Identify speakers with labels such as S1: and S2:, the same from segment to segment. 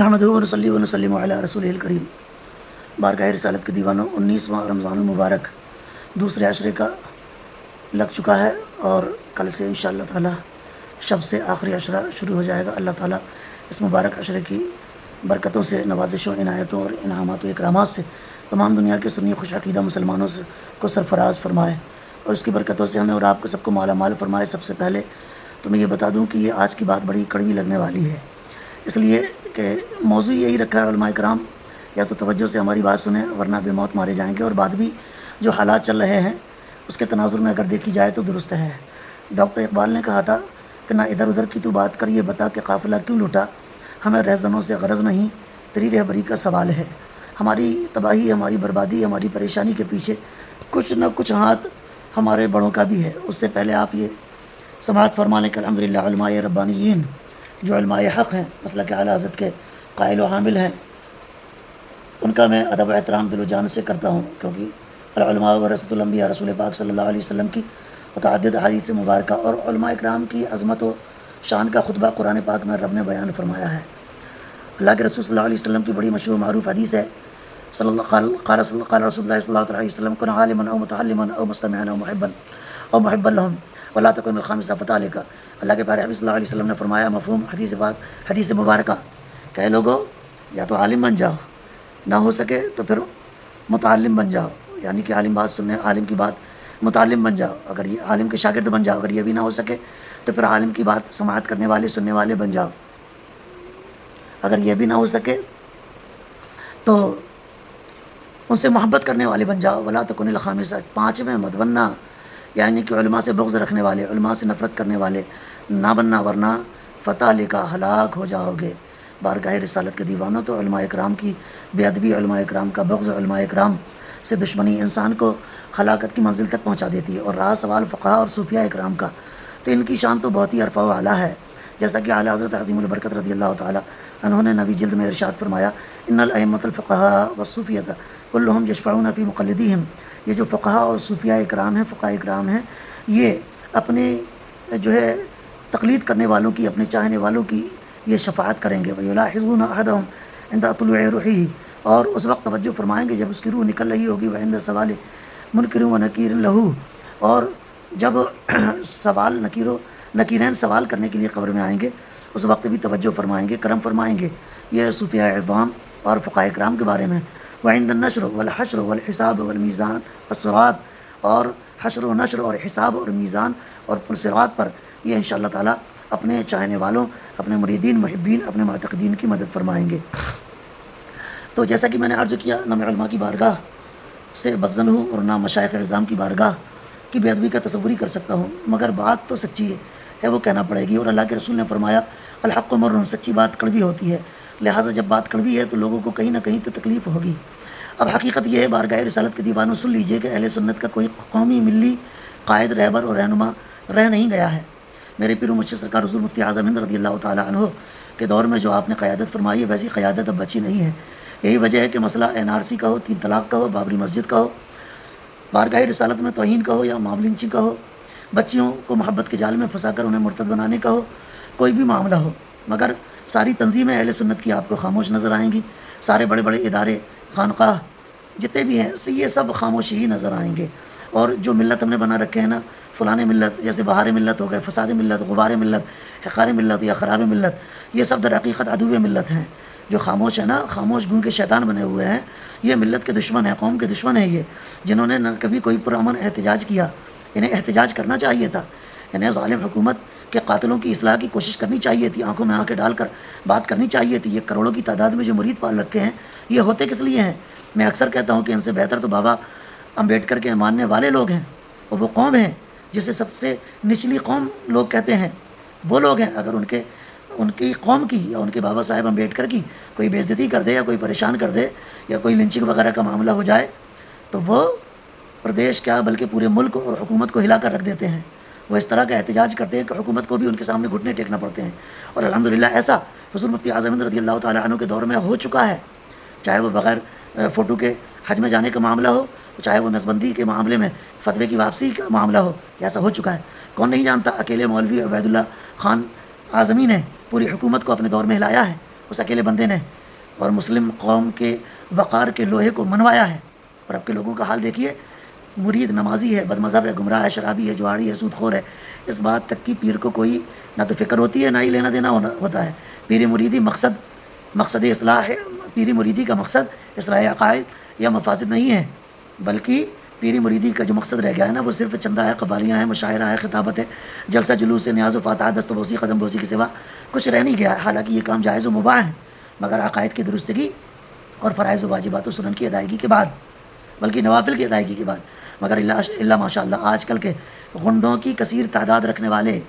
S1: نحمدہ و نصلی و نسلم علی رسولہ الکریم۔ بارگاہ رسالت کے دیوانوں، 19واں رمضان المبارک دوسرے عشرے کا لگ چکا ہے اور کل سے انشاءاللہ تعالی شب سے آخری عشرہ شروع ہو جائے گا۔ اللہ تعالیٰ اس مبارک عشرے کی برکتوں سے، نوازشوں، عنایتوں اور انعامات و اکرامات سے تمام دنیا کے سنی خوش عقیدہ مسلمانوں کو سرفراز فرمائے اور اس کی برکتوں سے ہمیں اور آپ کو سب کو مالا مال فرمائے۔ سب سے پہلے تو میں یہ بتا دوں کہ یہ آج کی بات بڑی کڑوی لگنے والی ہے، اس لیے کہ موضوع یہی رکھا ہے علماء کرام یا تو توجہ سے ہماری بات سنیں ورنہ بے موت مارے جائیں گے۔ اور بعد بھی جو حالات چل رہے ہیں اس کے تناظر میں اگر دیکھی جائے تو درست ہے۔ ڈاکٹر اقبال نے کہا تھا کہ نہ ادھر ادھر کی تو بات کر، یہ بتا کہ قافلہ کیوں لوٹا، ہمیں رہزنوں سے غرض نہیں، تیری رہبری کا سوال ہے۔ ہماری تباہی، ہماری بربادی، ہماری پریشانی کے پیچھے کچھ نہ کچھ ہاتھ ہمارے بڑوں کا بھی ہے۔ اس سے پہلے آپ یہ سماعت فرما لیں کہ الحمدللہ علماء ربانیین جو علماء حق ہیں، مسلک اعلیٰ حضرت کے قائل و حامل ہیں، ان کا میں ادب و احترام دل و جان سے کرتا ہوں، کیونکہ العلماء ورثۃ الانبیاء رسول پاک صلی اللہ علیہ وسلم کی متعدد احادیث مبارکہ اور علماء اکرام کی عظمت و شان کا خطبہ قرآن پاک میں رب نے بیان فرمایا ہے۔ اللہ کے رسول صلی اللہ علیہ وسلم کی بڑی مشہور معروف حدیث ہے، قال رسول اللہ صلی اللہ علیہ وسلم کن عالما او متعلما او مستمعا او محبا لهم ولا تكن الخامسہ فتح کا۔ اللہ کے پیارے حبیب صلی اللہ علیہ وسلم نے فرمایا، مفہوم حدیث مبارکہ کہ لوگو یا تو عالم بن جاؤ، نہ ہو سکے تو پھر متعلم بن جاؤ، یعنی کہ عالم بات سننے، عالم کی بات متعلم بن جاؤ، اگر یہ عالم کے شاگرد بن جاؤ، اگر یہ بھی نہ ہو سکے تو پھر عالم کی بات سماعت کرنے والے، سننے والے بن جاؤ، اگر یہ بھی نہ ہو سکے تو ان سے محبت کرنے والے بن جاؤ، ولا تکن الخامسہ، پانچویں مت بننا، یعنی کہ علماء سے بغض رکھنے والے، علماء سے نفرت کرنے والے نہ بننا، ورنہ فتح لکھا ہلاک ہو جاؤ گے۔ بارگاہ رسالت کے دیوانوں، تو علماء اکرام کی بے ادبی، علماء اکرام کا بغض، علماء اکرام سے دشمنی انسان کو ہلاکت کی منزل تک پہنچا دیتی ہے۔ اور رہا سوال فقہاء اور صوفیاء اکرام کا، تو ان کی شان تو بہت ہی عرفہ و اعلیٰ ہے، جیسا کہ اعلیٰ حضرت عظیم البرکت رضی اللہ تعالیٰ عنہ نے نویں جلد میں ارشاد فرمایا، ان الائمۃ الفقہاء والصوفیۃ کلہم یشفعون فی مقلدیہم، یہ جو فقہاء اور صوفیاء اکرام ہیں، فقہاء اکرام ہیں، یہ اپنے جو ہے تقلید کرنے والوں کی، اپنے چاہنے والوں کی یہ شفاعت کریں گے۔ وَيُلَاحِظُونَ أَحَدَهُمْ عِنْدَ طُلُوعِ رُوحِهِ، اور اس وقت توجہ فرمائیں گے جب اس کی روح نکل رہی ہوگی، وَعِنْدَ سَوَالِ مُنْكِرٍ وَنَكِيرٍ لَهُ، اور جب سوال نکیرین سوال کرنے کے لیے قبر میں آئیں گے، اس وقت بھی توجہ فرمائیں گے، کرم فرمائیں گے۔ یہ صوفیاء اعظام اور فقہاء اکرام کے بارے میں۔ وَعِنْدَ النَّشْرِ وَالْحَشْرِ وَالْحِسَابِ وَالْمِيزَانِ وَالصِّرَاط، اور حشر و نشر اور حساب اور میزان اور صراط پر یہ انشاءاللہ تعالیٰ اپنے چاہنے والوں، اپنے مریدین، محبین، اپنے معتقدین کی مدد فرمائیں گے۔ تو جیسا کہ میں نے عرض کیا، نہ میں علماء کی بارگاہ سے بدظن ہوں اور نہ مشائخ اعظام کی بارگاہ کی بے ادبی کا تصور ہی کر سکتا ہوں، مگر بات تو سچی ہے، وہ کہنا پڑے گی۔ اور اللہ کے رسول نے فرمایا، الحق مر، سچی بات کڑوی ہوتی ہے، لہٰذا جب بات کڑوی ہے تو لوگوں کو کہیں نہ کہیں تو تکلیف ہوگی۔ اب حقیقت یہ ہے، بارگاہ رسالت کے دیوانوں سن لیجئے کہ اہل سنت کا کوئی قومی، ملی قائد، رہبر اور رہنما رہ نہیں گیا ہے۔ میرے پیر و مرشد سرکار حضور مفتی اعظم ہند رضی اللہ تعالیٰ عنہ کے دور میں جو آپ نے قیادت فرمائی ہے، ویسی قیادت اب بچی نہیں ہے۔ یہی وجہ ہے کہ مسئلہ NRC کا ہو، 3 طلاق کا ہو، بابری مسجد کا ہو، بارگاہ رسالت میں توہین کا ہو یا ماب لنچنگ کا ہو، بچیوں کو محبت کے جال میں پھنسا کر انہیں مرتد بنانے کا ہو، کوئی بھی معاملہ ہو، مگر ساری تنظیمیں اہل سنت کی آپ کو خاموش نظر آئیں گی۔ سارے بڑے بڑے ادارے، خانقاہ جتنے بھی ہیں، یہ سب خاموش ہی نظر آئیں گے۔ اور جو ملت ہم نے بنا رکھے ہیں نا، فلاں ملت، جیسے بہار ملت ہو گئے، فساد ملت، غبار ملت، حقار ملت یا خراب ملت، یہ سب در حقیقت عدو ملت ہیں۔ جو خاموش ہے نا، خاموش گوں کے شیطان بنے ہوئے ہیں، یہ ملت کے دشمن ہیں، قوم کے دشمن ہیں، یہ جنہوں نے نہ کبھی کوئی پرامن احتجاج کیا۔ انہیں احتجاج کرنا چاہیے تھا، انہیں ظالم حکومت کے قاتلوں کی اصلاح کی کوشش کرنی چاہیے تھی، آنکھوں میں آنکھیں ڈال کر بات کرنی چاہیے تھی۔ یہ کروڑوں کی تعداد میں جو مرید پال رکھے ہیں، یہ ہوتے کس لیے ہیں؟ میں اکثر کہتا ہوں کہ ان سے بہتر تو بابا امبیڈکر کے ماننے والے لوگ ہیں، اور وہ قوم ہیں جسے سب سے نچلی قوم لوگ کہتے ہیں، وہ لوگ ہیں۔ اگر ان کی قوم کی یا ان کے بابا صاحب امبیڈکر کی کوئی بے عزتی کر دے یا کوئی پریشان کر دے یا کوئی لنچنگ وغیرہ کا معاملہ ہو جائے تو وہ پردیش کیا بلکہ پورے ملک اور حکومت کو ہلا کر رکھ دیتے ہیں۔ وہ اس طرح کا احتجاج کرتے ہیں کہ حکومت کو بھی ان کے سامنے گھٹنے ٹیکنا پڑتے ہیں۔ اور الحمدللہ ایسا حضور مفتی اعظم ہند رضی اللہ تعالیٰ عنہ کے دور میں ہو چکا ہے، چاہے وہ بغیر فوٹو کے حج میں جانے کا معاملہ ہو، چاہے وہ نسبندی کے معاملے میں فتوے کی واپسی کا معاملہ ہو، ایسا ہو چکا ہے۔ کون نہیں جانتا، اکیلے مولوی عبید اللہ خان اعظمی نے پوری حکومت کو اپنے دور میں ہلایا ہے، اس اکیلے بندے نے اور مسلم قوم کے وقار کے لوہے کو منوایا ہے۔ اور اب کے لوگوں کا حال دیکھیے، مرید نمازی ہے، بد مذہب ہے، گمراہ ہے، شرابی ہے، جواری ہے، سود خور ہے، اس بات تک کی پیر کو کوئی نہ تو فکر ہوتی ہے نہ ہی لینا دینا ہوتا ہے۔ پیری مریدی مقصد اصلاح ہے، پیری مریدی کا مقصد اصلاح عقائد یا مفاسد نہیں ہے، بلکہ پیری مریدی کا جو مقصد رہ گیا ہے نا وہ صرف چندہ ہے، قوالیاں ہیں، مشاعرہ ہے، خطابت ہے، جلسہ جلوس سے نیاز و فاتحہ، دست بوسی، قدم بوسی کے سوا کچھ رہ نہیں گیا ہے۔ حالانکہ یہ کام جائز و مباح ہے، مگر عقائد کی درستگی اور فرائض و واجبات و سنن کی ادائیگی کے بعد، بلکہ نوافل کی ادائیگی کے بعد۔ مگر اللہ ماشاء اللہ آج کل کے غنڈوں کی کثیر تعداد رکھنے والے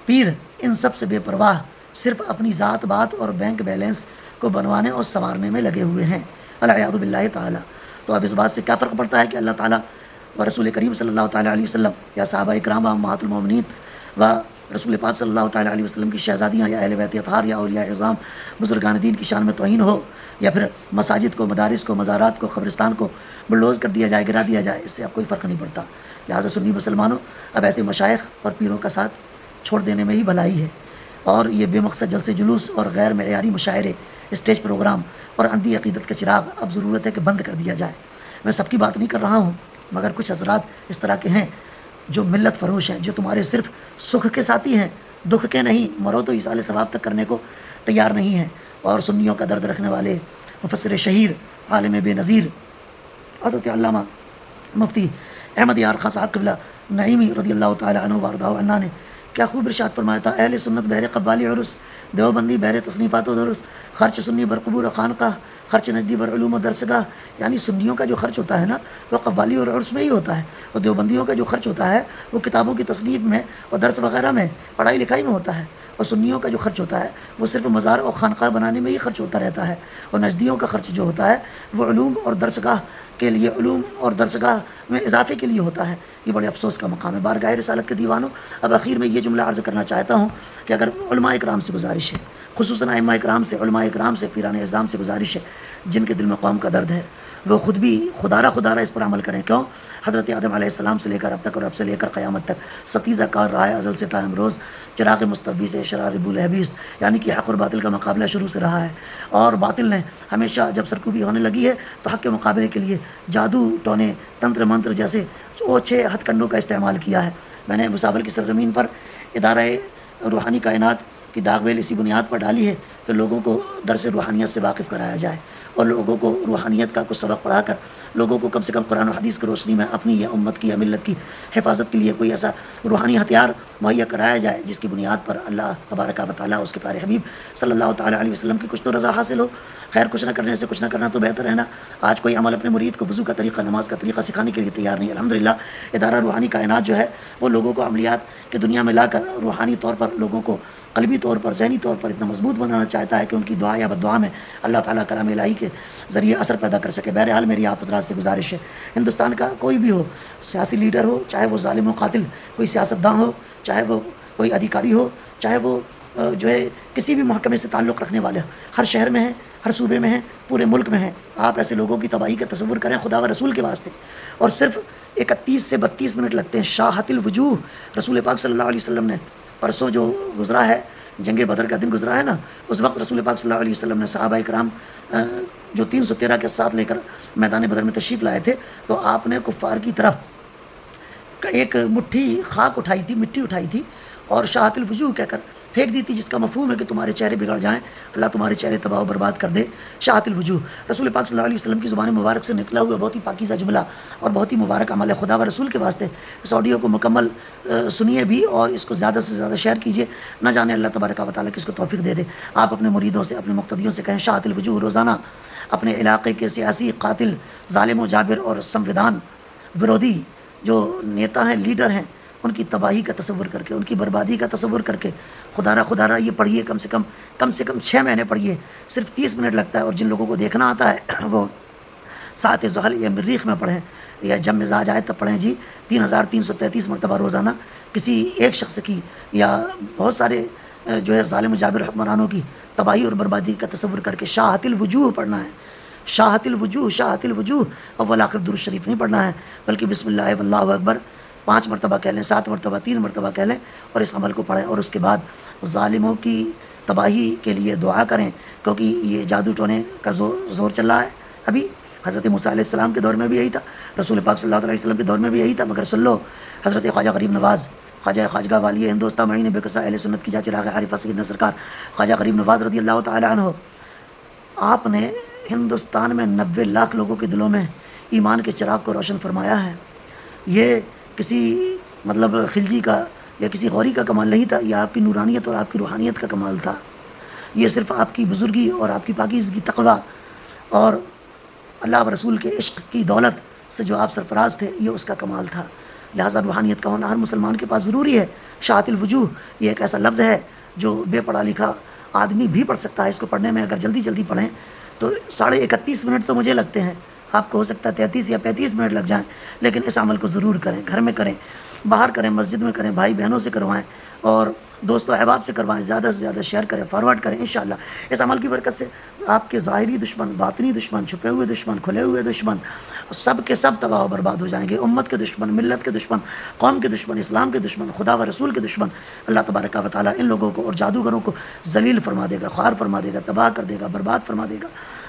S1: پیر ان سب سے بے پرواہ صرف اپنی ذات بات اور بینک بیلنس کو بنوانے اور سنوارنے میں لگے ہوئے ہیں، العیاذ باللہ تعالیٰ۔ تو اب اس بات سے کیا فرق پڑتا ہے کہ اللہ تعالیٰ و رسول کریم صلی اللہ تعالیٰ علیہ وسلم یا صحابہ اکرام و امہات المومنین و رسول پاک صلی اللہ تعالیٰ علیہ وسلم کی شہزادیاں یا اہل بیت اطہار یا اولیاء اعظام بزرگان دین کی شان میں توہین ہو، یا پھر مساجد کو، مدارس کو، مزارات کو، قبرستان کو بلڈوز کر دیا جائے، گرا دیا جائے، اس سے اب کوئی فرق نہیں پڑتا۔ لہٰذا سنی مسلمانوں، اب ایسے مشائخ اور پیروں کا ساتھ چھوڑ دینے میں ہی بھلائی ہے، اور یہ بے مقصد جلسے جلوس اور غیر معیاری مشاعرے، اسٹیج پروگرام اور اندھی عقیدت کا چراغ اب ضرورت ہے کہ بند کر دیا جائے۔ میں سب کی بات نہیں کر رہا ہوں، مگر کچھ حضرات اس طرح کے ہیں جو ملت فروش ہیں، جو تمہارے صرف سکھ کے ساتھی ہیں، دکھ کے نہیں، مرو تو ایصال ثواب تک کرنے کو تیار نہیں ہیں۔ اور سنیوں کا درد رکھنے والے مفسر شہیر، عالم بے نظیر حضرت علامہ مفتی احمد یار خان صاحب قبلہ نعیمی رضی اللہ تعالیٰ عنہ وارضاہ عنہ نے کیا خوب ارشاد فرمایا تھا: اہل سنت بہر قوالی عرس، دیوبندی بہر تصنیفات و درس، خرچ سنی بر قبور و خانقاہ، خرچ نجدی بر علوم و درسگاہ۔ یعنی سنیوں کا جو خرچ ہوتا ہے نا وہ قوالی اور عرس میں ہی ہوتا ہے، اور دیوبندیوں کا جو خرچ ہوتا ہے وہ کتابوں کی تصنیف میں اور درس وغیرہ میں، پڑھائی لکھائی میں ہوتا ہے، اور سنیوں کا جو خرچ ہوتا ہے وہ صرف مزار اور خانقاہ بنانے میں ہی خرچ ہوتا رہتا ہے، اور نجدیوں کا خرچ جو ہوتا ہے وہ علوم اور درسگاہ کے لیے، علوم اور درسگاہ میں اضافے کے لیے ہوتا ہے۔ یہ بڑے افسوس کا مقام ہے۔ بارگاہ رسالت کے دیوانوں، اب آخر میں یہ جملہ عرض کرنا چاہتا ہوں کہ اگر علماء اکرام سے گزارش ہے، خصوصاً ائمہ اکرام سے، علماء اکرام سے، پیران اعظام سے گزارش ہے جن کے دل میں قوم کا درد ہے، وہ خود بھی خدارہ اس پر عمل کریں۔ کیوں؟ حضرت آدم علیہ السلام سے لے کر اب تک اور اب سے لے کر قیامت تک ستیزہ کار رہا ہے، ازل سے تا امروز، چراغ مستوی سے شرار بولحبیس، یعنی کہ حق اور باطل کا مقابلہ شروع سے رہا ہے، اور باطل نے ہمیشہ جب سرکوبی ہونے لگی ہے تو حق کے مقابلے کے لیے جادو ٹونے، تنتر منتر جیسے اوچھے ہتھ کنڈوں کا استعمال کیا ہے۔ میں نے مسابل کی سرزمین پر ادارہ روحانی کائنات کی داغ بیل اسی بنیاد پر ڈالی ہے کہ لوگوں کو درس روحانیت سے واقف کرایا جائے، اور لوگوں کو روحانیت کا کچھ سبق پڑھا کر لوگوں کو کم سے کم قرآن و حدیث کی روشنی میں اپنی یا امت کی یا ملت کی حفاظت کے لیے کوئی ایسا روحانی ہتھیار مہیا کرایا جائے جس کی بنیاد پر اللہ تبارک و تعالیٰ اس کے پیارے حبیب صلی اللہ تعالیٰ علیہ وسلم کی کچھ تو رضا حاصل ہو۔ خیر، کچھ نہ کرنے سے کچھ نہ کرنا تو بہتر ہے نا۔ آج کوئی عمل اپنے مرید کو وضو کا طریقہ، نماز کا طریقہ سکھانے کے لیے تیار نہیں۔ الحمدللہ ادارہ روحانی کائنات جو ہے وہ لوگوں کو عملیات کی دنیا میں لا کر روحانی طور پر لوگوں کو قلبی طور پر، ذہنی طور پر اتنا مضبوط بنانا چاہتا ہے کہ ان کی دعا یا بددعا میں اللہ تعالیٰ کلام الہی کے ذریعے اثر پیدا کر سکے۔ بہرحال میری آپ حضرات سے گزارش ہے، ہندوستان کا کوئی بھی ہو، سیاسی لیڈر ہو، چاہے وہ ظالم و قاتل کوئی سیاستداں ہو، چاہے وہ کوئی ادھیکاری ہو، چاہے وہ جو ہے کسی بھی محکمے سے تعلق رکھنے والے، ہر شہر میں ہیں، ہر صوبے میں ہیں، پورے ملک میں ہیں، آپ ایسے لوگوں کی تباہی کا تصور کریں خدا و رسول کے واسطے۔ اور صرف 31 سے 32 منٹ لگتے ہیں، شاہت الوجوہ رسول پاک صلی اللہ علیہ وسلم نے پرسوں جو گزرا ہے، جنگ بدر کا دن گزرا ہے نا، اس وقت رسول پاک صلی اللہ علیہ وسلم نے صحابہ کرام جو 313 کے ساتھ لے کر میدان بدر میں تشریف لائے تھے، تو آپ نے کفار کی طرف ایک مٹھی خاک اٹھائی تھی، مٹی اٹھائی تھی، اور شاہت الوجوہ کہہ کر پھینک دی تھی، جس کا مفہوم ہے کہ تمہارے چہرے بگڑ جائیں، اللہ تمہارے چہرے تباہ و برباد کر دے۔ شاہت الوجوہ رسول پاک صلی اللہ علیہ وسلم کی زبان مبارک سے نکلا ہوا بہت ہی پاکیزہ جملہ اور بہت ہی مبارک عمل ہے۔ خدا و رسول کے واسطے اس آڈیو کو مکمل سنیے بھی، اور اس کو زیادہ سے زیادہ شیئر کیجیے، نہ جانے اللہ تبارک و تعالیٰ کس کو توفیق دے دے۔ آپ اپنے مریدوں سے، اپنے مقتدیوں سے کہیں شاہت الوجوہ روزانہ اپنے علاقے کے سیاسی قاتل، ظالم و جابر اور سمویدھان ورودھی جو نیتا ہیں، لیڈر ہیں، ان کی تباہی کا تصور کر کے، ان کی بربادی کا تصور کر کے خدا یہ پڑھیے، کم سے کم 6 مہینے پڑھیے، صرف 30 منٹ لگتا ہے۔ اور جن لوگوں کو دیکھنا آتا ہے وہ ساعت زحل یا مریخ میں پڑھیں، یا جب مزاج آئے تب پڑھیں جی۔ 3333 مرتبہ روزانہ کسی ایک شخص کی یا بہت سارے جو ہے ظالم و جابر حکمرانوں کی تباہی اور بربادی کا تصور کر کے شاہت الوجوہ پڑھنا ہے۔ شاہت الوجوہ اول آخر درود شریف نہیں پڑھنا ہے، بلکہ بسم اللہ واللہ اکبر 5 مرتبہ کہہ لیں، 7 مرتبہ، 3 مرتبہ کہہ لیں، اور اس عمل کو پڑھیں۔ اور اس کے بعد ظالموں کی تباہی کے لیے دعا کریں، کیونکہ یہ جادو ٹونے کا زور چل رہا ہے ابھی۔ حضرت موسیٰ علیہ السلام کے دور میں بھی یہی تھا، رسول پاک صلی اللہ علیہ وسلم کے دور میں بھی یہی تھا، مگر سن لو حضرت خواجہ غریب نواز، خواجہ خواجگاہ والی ہندوستان معین بے کسا اہل سنت کی جا چراغ عارفہ سیدنا سرکار خواجہ غریب نواز رضی اللہ تعالی عنہ، آپ نے ہندوستان میں 90 لاکھ لوگوں کے دلوں میں ایمان کے چراغ کو روشن فرمایا ہے۔ یہ کسی مطلب خلجی کا یا کسی غوری کا کمال نہیں تھا، یہ آپ کی نورانیت اور آپ کی روحانیت کا کمال تھا۔ یہ صرف آپ کی بزرگی اور آپ کی پاکیزگی، تقویٰ اور اللہ و رسول کے عشق کی دولت سے جو آپ سرفراز تھے، یہ اس کا کمال تھا۔ لہٰذا روحانیت کا ہونا ہر مسلمان کے پاس ضروری ہے۔ شاعت الوجوہ یہ ایک ایسا لفظ ہے جو بے پڑھا لکھا آدمی بھی پڑھ سکتا ہے۔ اس کو پڑھنے میں اگر جلدی جلدی پڑھیں تو 31.5 منٹ تو مجھے لگتے ہیں، آپ کو ہو سکتا ہے 33 یا 35 منٹ لگ جائیں، لیکن اس عمل کو ضرور کریں، گھر میں کریں، باہر کریں، مسجد میں کریں، بھائی بہنوں سے کروائیں اور دوست و احباب سے کروائیں، زیادہ سے زیادہ شیئر کریں، فارورڈ کریں۔ انشاءاللہ اس عمل کی برکت سے آپ کے ظاہری دشمن، باطنی دشمن، چھپے ہوئے دشمن، کھلے ہوئے دشمن، سب کے سب تباہ و برباد ہو جائیں گے۔ امت کے دشمن، ملت کے دشمن، قوم کے دشمن، اسلام کے دشمن، خدا و رسول کے دشمن، اللہ تبارک و تعالیٰ ان لوگوں کو اور جادوگروں کو ذلیل فرما دے گا، خوار فرما دے گا، تباہ کر دے گا، برباد فرما دے گا۔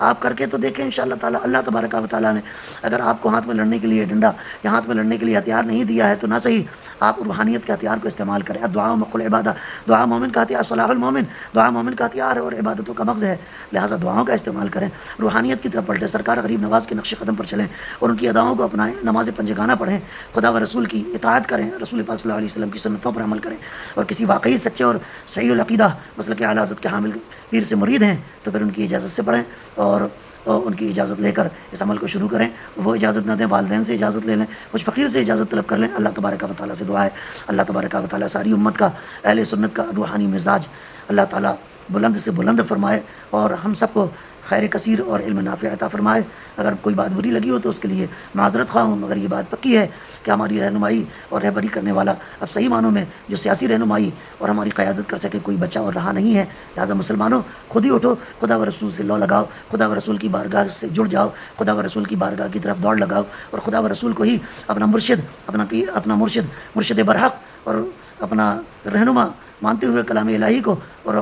S1: آپ کر کے تو دیکھیں انشاءاللہ تعالیٰ، اللہ تبارک و تعالیٰ نے اگر آپ کو ہاتھ میں لڑنے کے لیے ڈنڈا یا ہاتھ میں لڑنے کے لیے ہتھیار نہیں دیا ہے تو نہ صحیح آپ روحانیت کے ہتھیار کو استعمال کریں۔ اب دعا مقل عبادہ، دعا مومن کا ہتھیار، صلاح المومن، دعا مومن کا ہتھیار اور عبادتوں کا مغز ہے، لہٰذا دعاؤں کا استعمال کریں، روحانیت کی طرف پلٹیں، سرکار غریب نواز کے نقش قدم پر چلیں اور ان کی اداؤں کو اپنائیں، نماز پنجگانہ پڑھیں، خدا و رسول کی اطاعت کریں، رسول پاک صلی اللہ علیہ وسلم کی سنتوں پر عمل کریں، اور کسی واقعی سچے اور صحیح العقیدہ مسلک اعلیٰ حضرت کے حامل پیر سے مرید ہیں تو پھر ان کی اجازت سے پڑھیں اور ان کی اجازت لے کر اس عمل کو شروع کریں۔ وہ اجازت نہ دیں، والدین سے اجازت لے لیں، کچھ فقیر سے اجازت طلب کر لیں۔ اللہ تبارک و تعالیٰ سے دعا ہے اللہ تبارک و تعالیٰ ساری امت کا، اہل سنت کا روحانی مزاج اللہ تعالیٰ بلند سے بلند فرمائے اور ہم سب کو خیر کثیر اور علم نافع عطا فرمائے۔ اگر کوئی بات بری لگی ہو تو اس کے لیے معذرت خواہ ہوں، مگر یہ بات پکی ہے کہ ہماری رہنمائی اور رہبری کرنے والا اب صحیح معنوں میں جو سیاسی رہنمائی اور ہماری قیادت کر سکے کوئی بچہ اور رہا نہیں ہے۔ لہٰذا مسلمانوں خود ہی اٹھو، خدا و رسول سے لو لگاؤ، خدا و رسول کی بارگاہ سے جڑ جاؤ، خدا و رسول کی بارگاہ کی طرف دوڑ لگاؤ اور خدا و رسول کو ہی اپنا مرشد، اپنا پیر، اپنا مرشد برحق اور اپنا رہنما مانتے ہوئے کلام الہی کو اور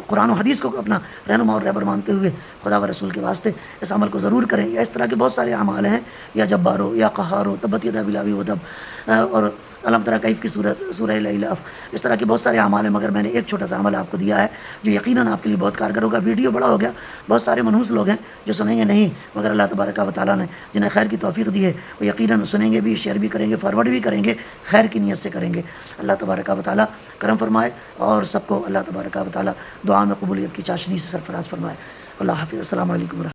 S1: قرآن و حدیث کو اپنا رہنما اور رہبر مانتے ہوئے خدا و رسول کے واسطے اس عمل کو ضرور کریں۔ یا اس طرح کے بہت سارے اعمال ہیں، یا جبارو، یا قہارو، تبت یدا ابی لہب وتب، اور علم تری کیف کی سورہ الاف، اس طرح کے بہت سارے اعمال ہیں، مگر میں نے ایک چھوٹا سا عمل آپ کو دیا ہے جو یقیناً آپ کے لیے بہت کارگر ہوگا۔ ویڈیو بڑا ہو گیا، بہت سارے منحوس لوگ ہیں جو سنیں گے نہیں، مگر اللہ تبارک و تعالیٰ نے جنہیں خیر کی توفیق دی ہے وہ یقیناً سنیں گے بھی، شیئر بھی کریں گے، فارورڈ بھی کریں گے، خیر کی نیت سے کریں گے۔ اللہ تبارک و تعالیٰ کرم فرمائے اور سب کو اللہ تبارک و تعالیٰ دعا میں قبولیت کی چاشنی سے سرفراز فرمائے۔ اللہ حافظ، السلام علیکم ورحمۃ اللہ۔